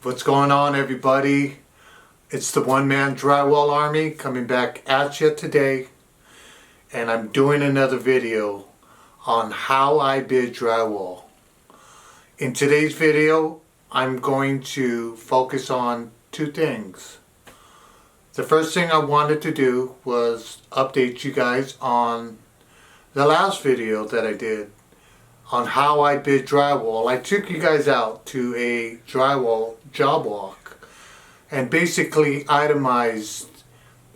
What's going on, everybody? It's the one-man drywall army coming back at you today, and I'm doing another video on how I bid drywall. In today's video, I'm going to focus on two things. The first thing I wanted to do was update you guys on the last video that I did on how I bid drywall. I took you guys out to a drywall job walk and basically itemized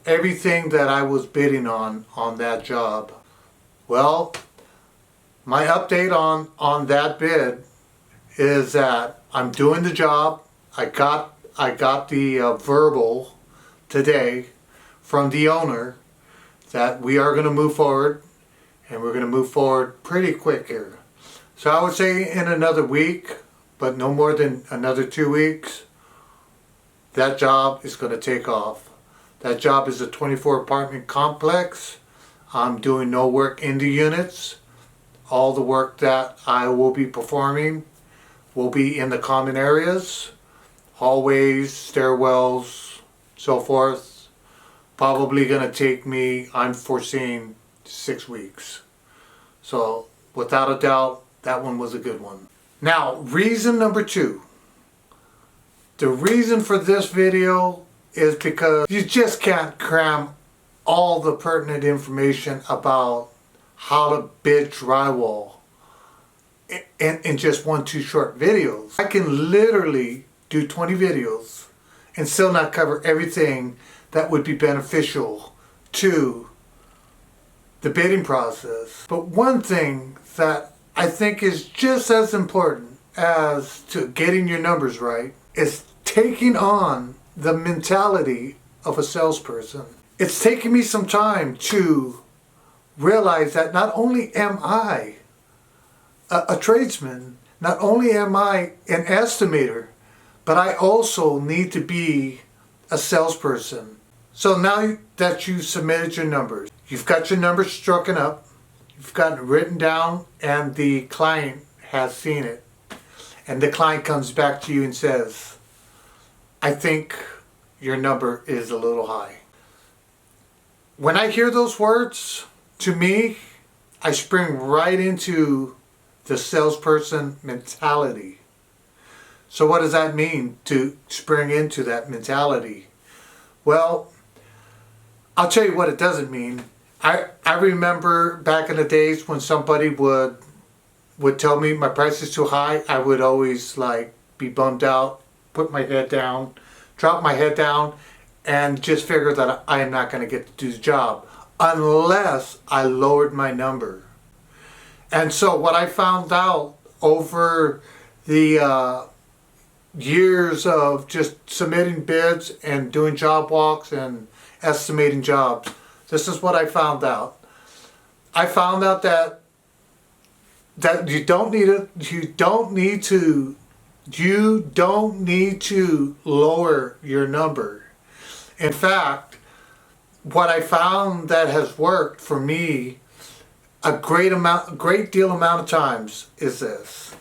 everything that I was bidding on that job. Well, my update on that bid is that I'm doing the job. I got the verbal today from the owner that we are going to move forward, and we're going to move forward pretty quick here. So I would say in another week, but no more than another 2 weeks, that job is going to take off. That job is a 24 apartment complex. I'm doing no work in the units. All the work that I will be performing will be in the common areas, hallways, stairwells, so forth. Probably going to take me, I'm foreseeing, 6 weeks. So without a doubt, that one was a good one. Now, reason number 2. The reason for this video is because you just can't cram all the pertinent information about how to bid drywall in just 1-2 short videos. I can literally do 20 videos and still not cover everything that would be beneficial to the bidding process. But one thing that I think is just as important as to getting your numbers right is taking on the mentality of a salesperson. It's taken me some time to realize that not only am I a tradesman, not only am I an estimator, but I also need to be a salesperson. So now that you submitted your numbers, you've got your numbers strucken up, you've got it written down, and the client has seen it. And the client comes back to you and says, I think your number is a little high. When I hear those words, to me, I spring right into the salesperson mentality. So what does that mean, to spring into that mentality? Well, I'll tell you what it doesn't mean. I remember back in the days when somebody would tell me my price is too high, I would always be bummed out, put my head down, drop my head down, and just figure that I am not going to get to do the job unless I lowered my number. And so what I found out over the years of just submitting bids and doing job walks and estimating jobs, this is what I found out. I found out that you don't need to lower your number. In fact, what I found that has worked for me a great deal amount of times is this.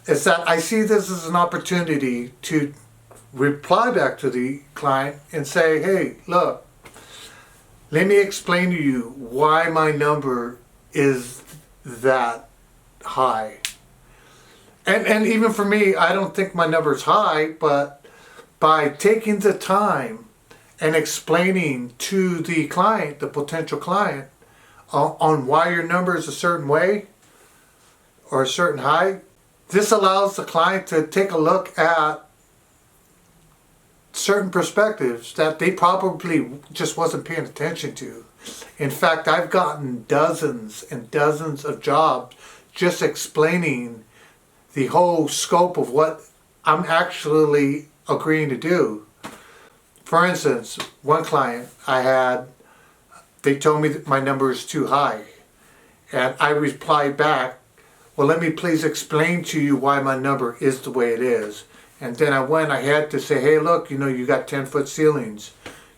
Is that I see this as an opportunity to reply back to the client and say, hey, look, let me explain to you why my number is that high. And even for me, I don't think my number is high, but by taking the time and explaining to the client, the potential client, on why your number is a certain way or a certain height, this allows the client to take a look at certain perspectives that they probably just wasn't paying attention to. In fact, I've gotten dozens and dozens of jobs just explaining the whole scope of what I'm actually agreeing to do. For instance, one client I had, they told me that my number is too high. And I replied back, well, let me please explain to you why my number is the way it is. And then I had to say, hey, look, you got 10-foot ceilings.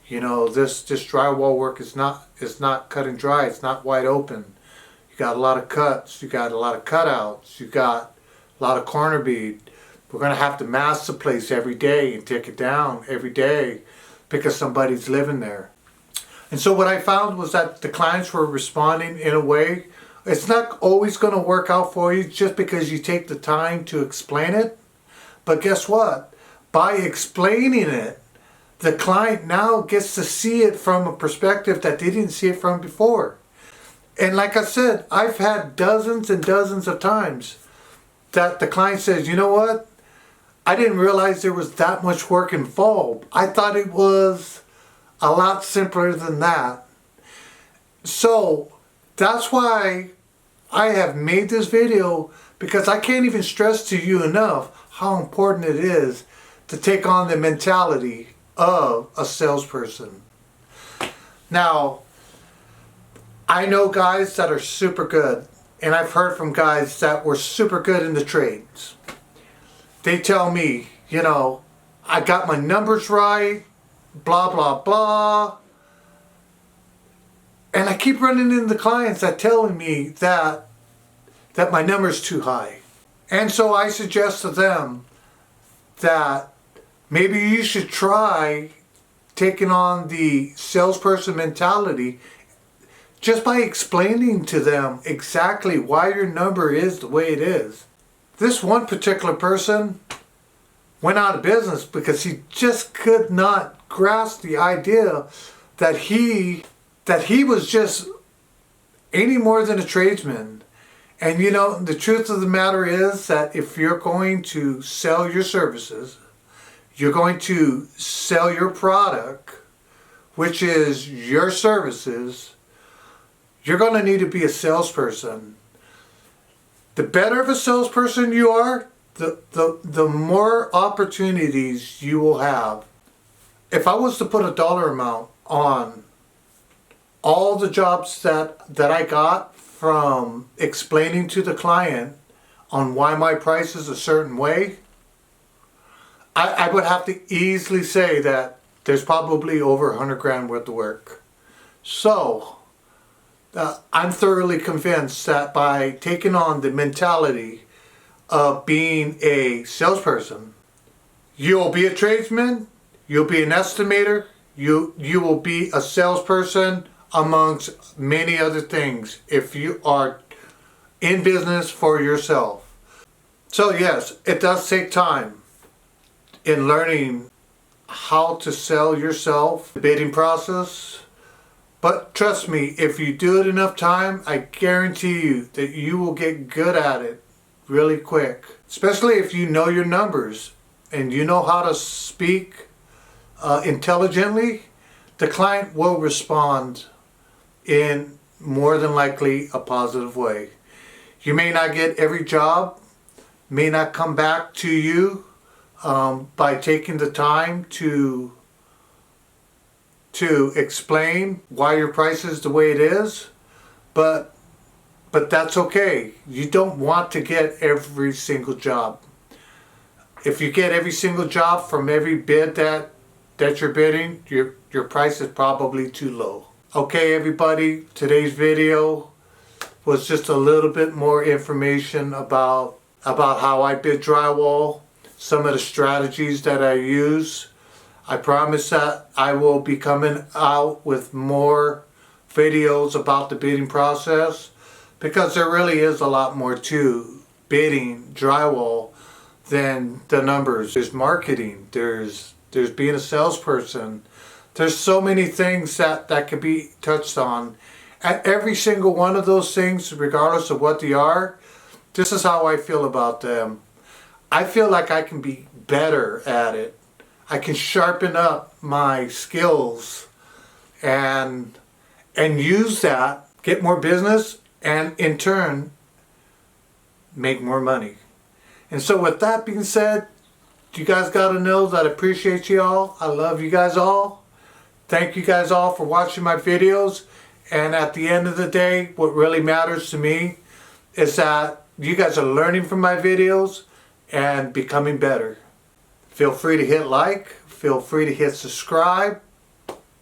This drywall work is not cut and dry. It's not wide open. You got a lot of cuts. You got a lot of cutouts. You got a lot of corner bead. We're going to have to mask the place every day and take it down every day because somebody's living there. And so what I found was that the clients were responding in a way. It's not always going to work out for you just because you take the time to explain it. But guess what? By explaining it, the client now gets to see it from a perspective that they didn't see it from before. And like I said, I've had dozens and dozens of times that the client says, you know what? I didn't realize there was that much work involved. I thought it was a lot simpler than that. So that's why I have made this video, because I can't even stress to you enough how important it is to take on the mentality of a salesperson. Now, I know guys that are super good, and I've heard from guys that were super good in the trades. They tell me, you know, I got my numbers right, blah, blah, blah. And I keep running into clients that telling me that my number's too high. And so I suggest to them that maybe you should try taking on the salesperson mentality just by explaining to them exactly why your number is the way it is. This one particular person went out of business because he just could not grasp the idea that he was just any more than a tradesman. And you know, the truth of the matter is that if you're going to sell your services, you're going to sell your product, which is your services, you're going to need to be a salesperson. The better of a salesperson you are, the more opportunities you will have. If I was to put a dollar amount on all the jobs that I got from explaining to the client on why my price is a certain way, I would have to easily say that there's probably over 100 grand worth of work. So I'm thoroughly convinced that by taking on the mentality of being a salesperson, you'll be a tradesman, you'll be an estimator, you will be a salesperson amongst many other things if you are in business for yourself. So yes, it does take time in learning how to sell yourself, the bidding process. But trust me, if you do it enough time, I guarantee you that you will get good at it really quick. Especially if you know your numbers and you know how to speak intelligently, the client will respond in more than likely a positive way. You may not get every job, may not come back to you by taking the time to explain why your price is the way it is, but that's okay. You don't want to get every single job. If you get every single job from every bid that you're bidding, your price is probably too low. Okay, everybody, today's video was just a little bit more information about how I bid drywall, some of the strategies that I use. I promise that I will be coming out with more videos about the bidding process, because there really is a lot more to bidding drywall than the numbers. There's marketing, there's being a salesperson. There's so many things that can be touched on. And every single one of those things, regardless of what they are, this is how I feel about them. I feel like I can be better at it. I can sharpen up my skills and use that, get more business, and in turn, make more money. And so with that being said, you guys got to know that I appreciate you all. I love you guys all. Thank you guys all for watching my videos. And at the end of the day, what really matters to me is that you guys are learning from my videos and becoming better. Feel free to hit like, feel free to hit subscribe.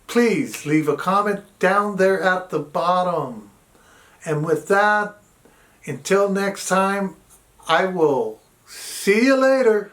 Please leave a comment down there at the bottom. And with that, until next time, I will see you later.